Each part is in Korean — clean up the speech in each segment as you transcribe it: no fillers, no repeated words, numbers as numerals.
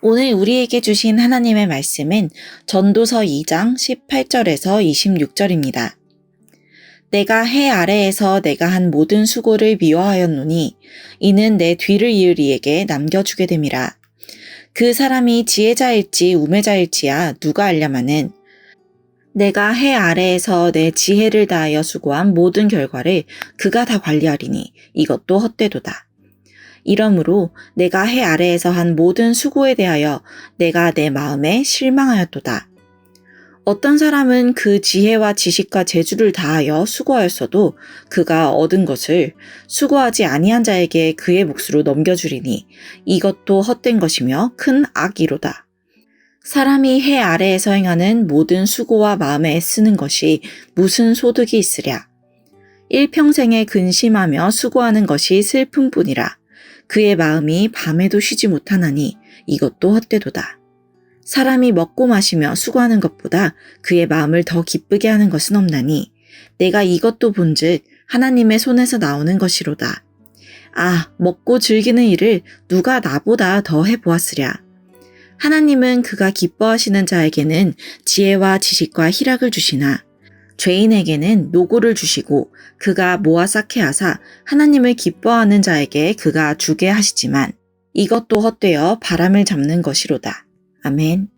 오늘 우리에게 주신 하나님의 말씀은 전도서 2장 18절에서 26절입니다. 내가 해 아래에서 내가 한 모든 수고를 미워하였노니 이는 내 뒤를 이을 이에게 남겨주게 됨이라. 그 사람이 지혜자일지 우매자일지야 누가 알려마는. 내가 해 아래에서 내 지혜를 다하여 수고한 모든 결과를 그가 다 관리하리니 이것도 헛되도다. 이러므로 내가 해 아래에서 한 모든 수고에 대하여 내가 내 마음에 실망하였도다. 어떤 사람은 그 지혜와 지식과 재주를 다하여 수고하였어도 그가 얻은 것을 수고하지 아니한 자에게 그의 몫으로 넘겨주리니 이것도 헛된 것이며 큰 악이로다. 사람이 해 아래에서 행하는 모든 수고와 마음에 애쓰는 것이 무슨 소득이 있으랴. 일평생에 근심하며 수고하는 것이 슬픔뿐이라. 그의 마음이 밤에도 쉬지 못하나니 이것도 헛되도다. 사람이 먹고 마시며 수고하는 것보다 그의 마음을 더 기쁘게 하는 것은 없나니 내가 이것도 본즉 하나님의 손에서 나오는 것이로다. 아, 먹고 즐기는 일을 누가 나보다 더 해보았으랴. 하나님은 그가 기뻐하시는 자에게는 지혜와 지식과 희락을 주시나 죄인에게는 노고를 주시고 그가 모아 쌓게 하사 하나님을 기뻐하는 자에게 그가 주게 하시지만 이것도 헛되어 바람을 잡는 것이로다. 아멘.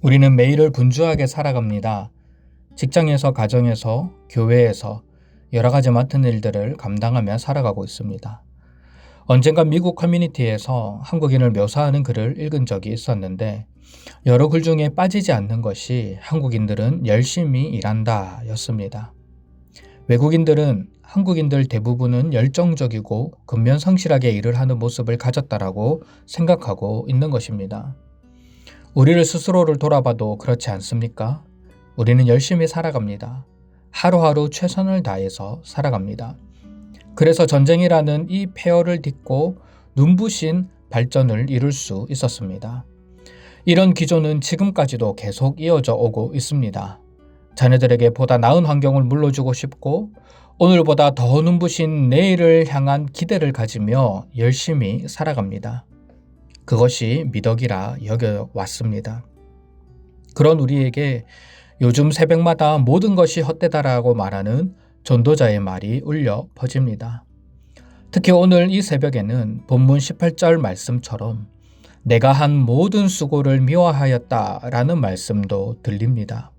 우리는 매일을 분주하게 살아갑니다. 직장에서, 가정에서, 교회에서 여러 가지 맡은 일들을 감당하며 살아가고 있습니다. 언젠가 미국 커뮤니티에서 한국인을 묘사하는 글을 읽은 적이 있었는데 여러 글 중에 빠지지 않는 것이 한국인들은 열심히 일한다 였습니다. 외국인들은 한국인들 대부분은 열정적이고 근면성실하게 일을 하는 모습을 가졌다라고 생각하고 있는 것입니다. 우리를 스스로를 돌아봐도 그렇지 않습니까? 우리는 열심히 살아갑니다. 하루하루 최선을 다해서 살아갑니다. 그래서 전쟁이라는 이 폐허를 딛고 눈부신 발전을 이룰 수 있었습니다. 이런 기조는 지금까지도 계속 이어져 오고 있습니다. 자녀들에게 보다 나은 환경을 물려주고 싶고 오늘보다 더 눈부신 내일을 향한 기대를 가지며 열심히 살아갑니다. 그것이 미덕이라 여겨왔습니다. 그런 우리에게 요즘 새벽마다 모든 것이 헛되다라고 말하는 전도자의 말이 울려 퍼집니다. 특히 오늘 이 새벽에는 본문 18절 말씀처럼 내가 한 모든 수고를 미워하였다라는 말씀도 들립니다.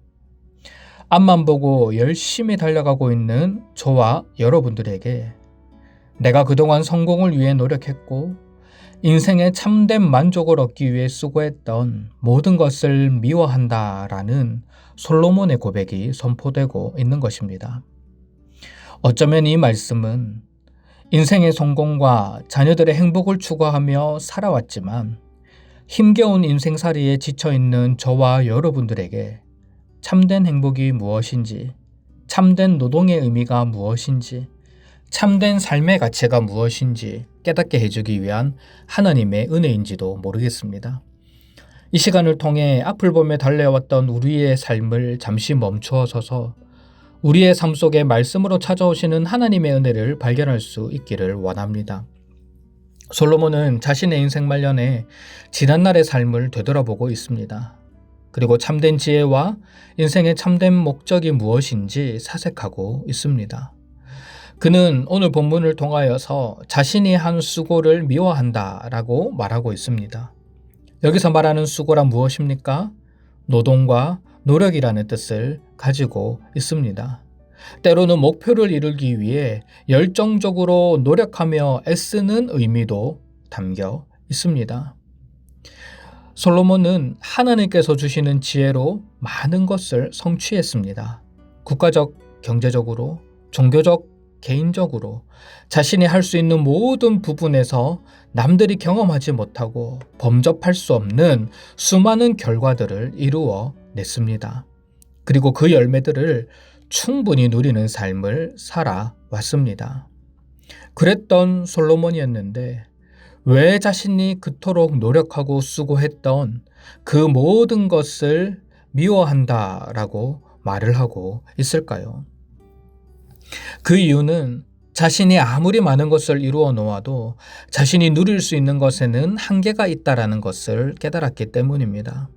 앞만 보고 열심히 달려가고 있는 저와 여러분들에게 내가 그동안 성공을 위해 노력했고 인생의 참된 만족을 얻기 위해 수고했던 모든 것을 미워한다라는 솔로몬의 고백이 선포되고 있는 것입니다. 어쩌면 이 말씀은 인생의 성공과 자녀들의 행복을 추구하며 살아왔지만 힘겨운 인생살이에 지쳐있는 저와 여러분들에게 참된 행복이 무엇인지, 참된 노동의 의미가 무엇인지, 참된 삶의 가치가 무엇인지 깨닫게 해주기 위한 하나님의 은혜인지도 모르겠습니다. 이 시간을 통해 앞을 보며 달려왔던 우리의 삶을 잠시 멈추어 서서 우리의 삶 속에 말씀으로 찾아오시는 하나님의 은혜를 발견할 수 있기를 원합니다. 솔로몬은 자신의 인생 말년에 지난날의 삶을 되돌아보고 있습니다. 그리고 참된 지혜와 인생의 참된 목적이 무엇인지 사색하고 있습니다. 그는 오늘 본문을 통하여서 자신이 한 수고를 미워한다라고 말하고 있습니다. 여기서 말하는 수고란 무엇입니까? 노동과 노력이라는 뜻을 가지고 있습니다. 때로는 목표를 이루기 위해 열정적으로 노력하며 애쓰는 의미도 담겨 있습니다. 솔로몬은 하나님께서 주시는 지혜로 많은 것을 성취했습니다. 국가적, 경제적으로, 종교적, 개인적으로 자신이 할 수 있는 모든 부분에서 남들이 경험하지 못하고 범접할 수 없는 수많은 결과들을 이루어 냈습니다. 그리고 그 열매들을 충분히 누리는 삶을 살아왔습니다. 그랬던 솔로몬이었는데 왜 자신이 그토록 노력하고 수고했던 그 모든 것을 미워한다라고 말을 하고 있을까요? 그 이유는 자신이 아무리 많은 것을 이루어 놓아도 자신이 누릴 수 있는 것에는 한계가 있다라는 것을 깨달았기 때문입니다.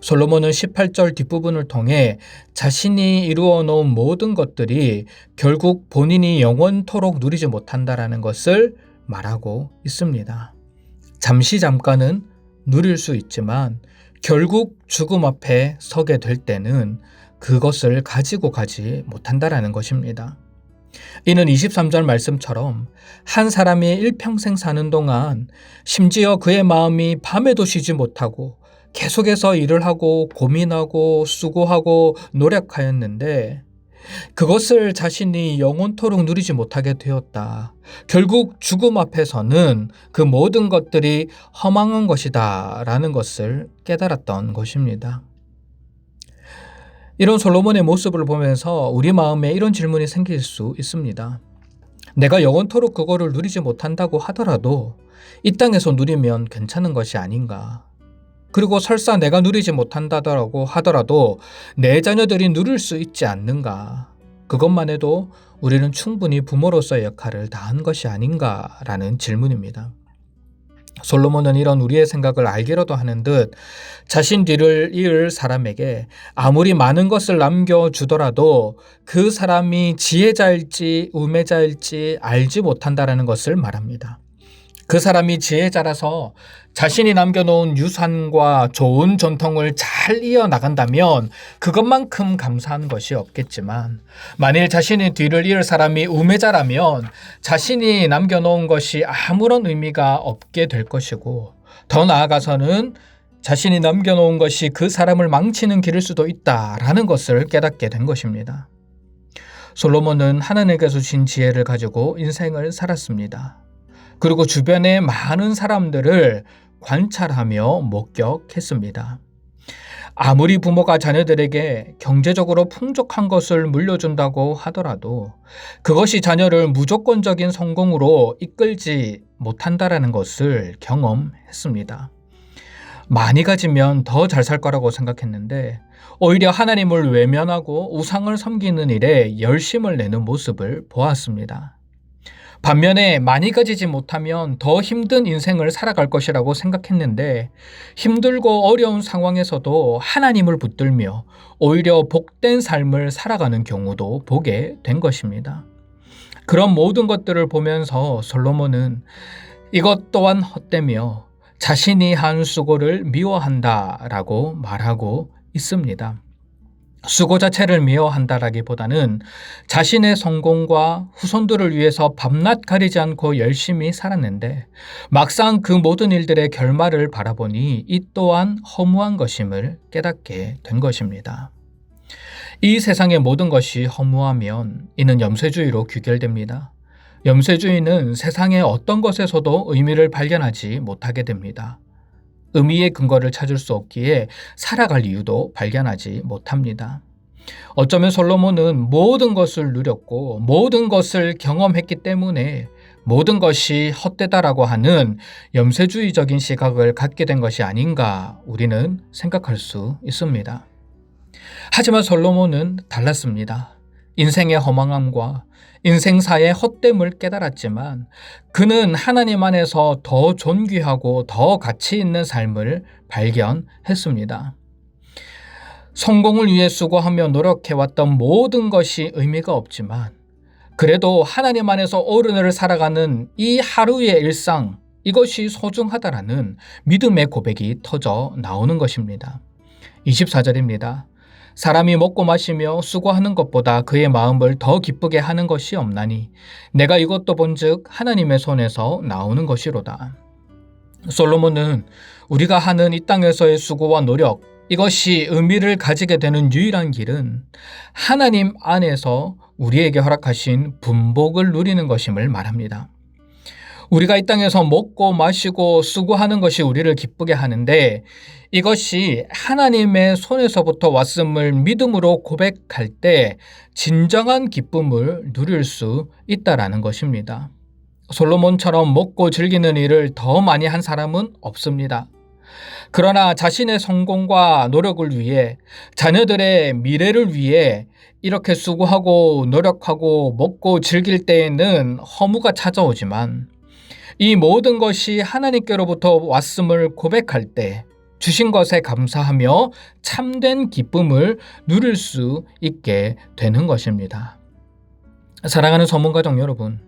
솔로몬은 18절 뒷부분을 통해 자신이 이루어 놓은 모든 것들이 결국 본인이 영원토록 누리지 못한다라는 것을 말하고 있습니다. 잠깐은 누릴 수 있지만 결국 죽음 앞에 서게 될 때는 그것을 가지고 가지 못한다라는 것입니다. 이는 23절 말씀처럼 한 사람이 일평생 사는 동안 심지어 그의 마음이 밤에도 쉬지 못하고 계속해서 일을 하고 고민하고 수고하고 노력하였는데 그것을 자신이 영원토록 누리지 못하게 되었다. 결국 죽음 앞에서는 그 모든 것들이 허망한 것이다 라는 것을 깨달았던 것입니다. 이런 솔로몬의 모습을 보면서 우리 마음에 이런 질문이 생길 수 있습니다. 내가 영원토록 그거를 누리지 못한다고 하더라도 이 땅에서 누리면 괜찮은 것이 아닌가? 그리고 설사 내가 누리지 못한다고 하더라도 내 자녀들이 누릴 수 있지 않는가? 그것만 해도 우리는 충분히 부모로서의 역할을 다한 것이 아닌가라는 질문입니다. 솔로몬은 이런 우리의 생각을 알기라도 하는 듯 자신 뒤를 이을 사람에게 아무리 많은 것을 남겨주더라도 그 사람이 지혜자일지 우매자일지 알지 못한다라는 것을 말합니다. 그 사람이 지혜자라서 자신이 남겨놓은 유산과 좋은 전통을 잘 이어나간다면 그것만큼 감사한 것이 없겠지만 만일 자신의 뒤를 이을 사람이 우매자라면 자신이 남겨놓은 것이 아무런 의미가 없게 될 것이고 더 나아가서는 자신이 남겨놓은 것이 그 사람을 망치는 길일 수도 있다라는 것을 깨닫게 된 것입니다. 솔로몬은 하나님께서 주신 지혜를 가지고 인생을 살았습니다. 그리고 주변의 많은 사람들을 관찰하며 목격했습니다. 아무리 부모가 자녀들에게 경제적으로 풍족한 것을 물려준다고 하더라도 그것이 자녀를 무조건적인 성공으로 이끌지 못한다라는 것을 경험했습니다. 많이 가지면 더 잘 살 거라고 생각했는데 오히려 하나님을 외면하고 우상을 섬기는 일에 열심을 내는 모습을 보았습니다. 반면에 많이 가지지 못하면 더 힘든 인생을 살아갈 것이라고 생각했는데 힘들고 어려운 상황에서도 하나님을 붙들며 오히려 복된 삶을 살아가는 경우도 보게 된 것입니다. 그런 모든 것들을 보면서 솔로몬은 이것 또한 헛되며 자신이 한 수고를 미워한다라고 말하고 있습니다. 수고 자체를 미워한다라기보다는 자신의 성공과 후손들을 위해서 밤낮 가리지 않고 열심히 살았는데 막상 그 모든 일들의 결말을 바라보니 이 또한 허무한 것임을 깨닫게 된 것입니다. 이 세상의 모든 것이 허무하면 이는 염세주의로 귀결됩니다. 염세주의는 세상의 어떤 것에서도 의미를 발견하지 못하게 됩니다. 의미의 근거를 찾을 수 없기에 살아갈 이유도 발견하지 못합니다. 어쩌면 솔로몬은 모든 것을 누렸고 모든 것을 경험했기 때문에 모든 것이 헛되다라고 하는 염세주의적인 시각을 갖게 된 것이 아닌가 우리는 생각할 수 있습니다. 하지만 솔로몬은 달랐습니다. 인생의 허망함과 인생사의 헛됨을 깨달았지만 그는 하나님 안에서 더 존귀하고 더 가치 있는 삶을 발견했습니다. 성공을 위해 수고하며 노력해왔던 모든 것이 의미가 없지만 그래도 하나님 안에서 어른을 살아가는 이 하루의 일상 이것이 소중하다라는 믿음의 고백이 터져 나오는 것입니다. 24절입니다. 사람이 먹고 마시며 수고하는 것보다 그의 마음을 더 기쁘게 하는 것이 없나니 내가 이것도 본즉 하나님의 손에서 나오는 것이로다. 솔로몬은 우리가 하는 이 땅에서의 수고와 노력 이것이 의미를 가지게 되는 유일한 길은 하나님 안에서 우리에게 허락하신 분복을 누리는 것임을 말합니다. 우리가 이 땅에서 먹고 마시고 수고하는 것이 우리를 기쁘게 하는데 이것이 하나님의 손에서부터 왔음을 믿음으로 고백할 때 진정한 기쁨을 누릴 수 있다라는 것입니다. 솔로몬처럼 먹고 즐기는 일을 더 많이 한 사람은 없습니다. 그러나 자신의 성공과 노력을 위해, 자녀들의 미래를 위해 이렇게 수고하고 노력하고 먹고 즐길 때에는 허무가 찾아오지만, 이 모든 것이 하나님께로부터 왔음을 고백할 때 주신 것에 감사하며 참된 기쁨을 누릴 수 있게 되는 것입니다. 사랑하는 소문가족 여러분,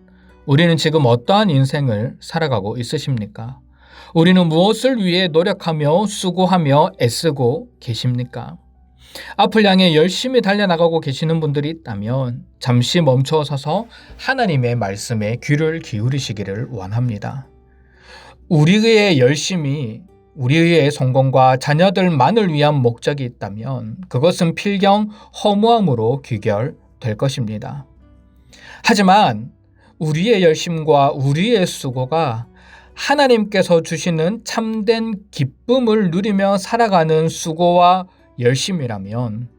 우리는 지금 어떠한 인생을 살아가고 있으십니까? 우리는 무엇을 위해 노력하며 수고하며 애쓰고 계십니까? 앞을 향해 열심히 달려나가고 계시는 분들이 있다면 잠시 멈춰서서 하나님의 말씀에 귀를 기울이시기를 원합니다. 우리의 열심이 우리의 성공과 자녀들만을 위한 목적이 있다면 그것은 필경 허무함으로 귀결될 것입니다. 하지만 우리의 열심과 우리의 수고가 하나님께서 주시는 참된 기쁨을 누리며 살아가는 수고와 열심이라면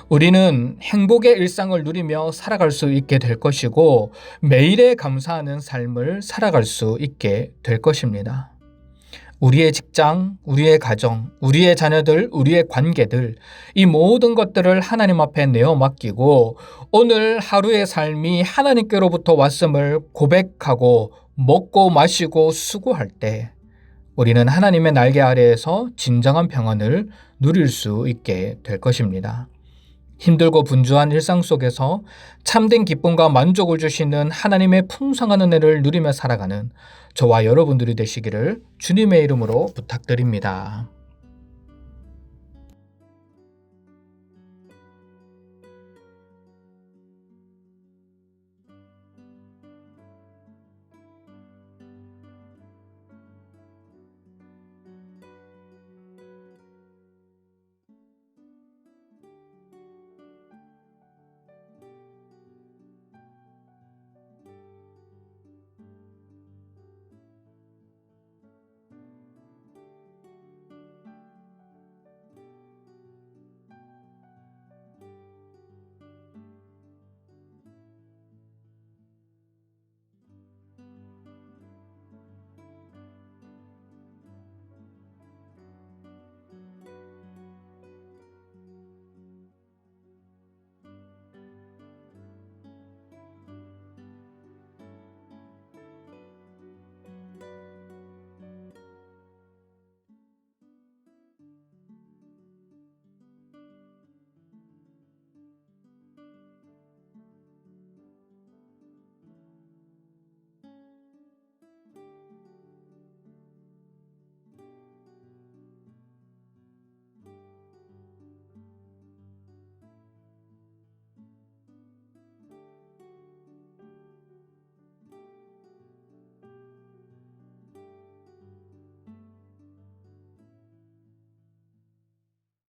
우리는 행복의 일상을 누리며 살아갈 수 있게 될 것이고 매일에 감사하는 삶을 살아갈 수 있게 될 것입니다. 우리의 직장, 우리의 가정, 우리의 자녀들, 우리의 관계들, 이 모든 것들을 하나님 앞에 내어 맡기고 오늘 하루의 삶이 하나님께로부터 왔음을 고백하고 먹고 마시고 수고할 때 우리는 하나님의 날개 아래에서 진정한 평안을 누릴 수 있게 될 것입니다. 힘들고 분주한 일상 속에서 참된 기쁨과 만족을 주시는 하나님의 풍성한 은혜를 누리며 살아가는 저와 여러분들이 되시기를 주님의 이름으로 부탁드립니다.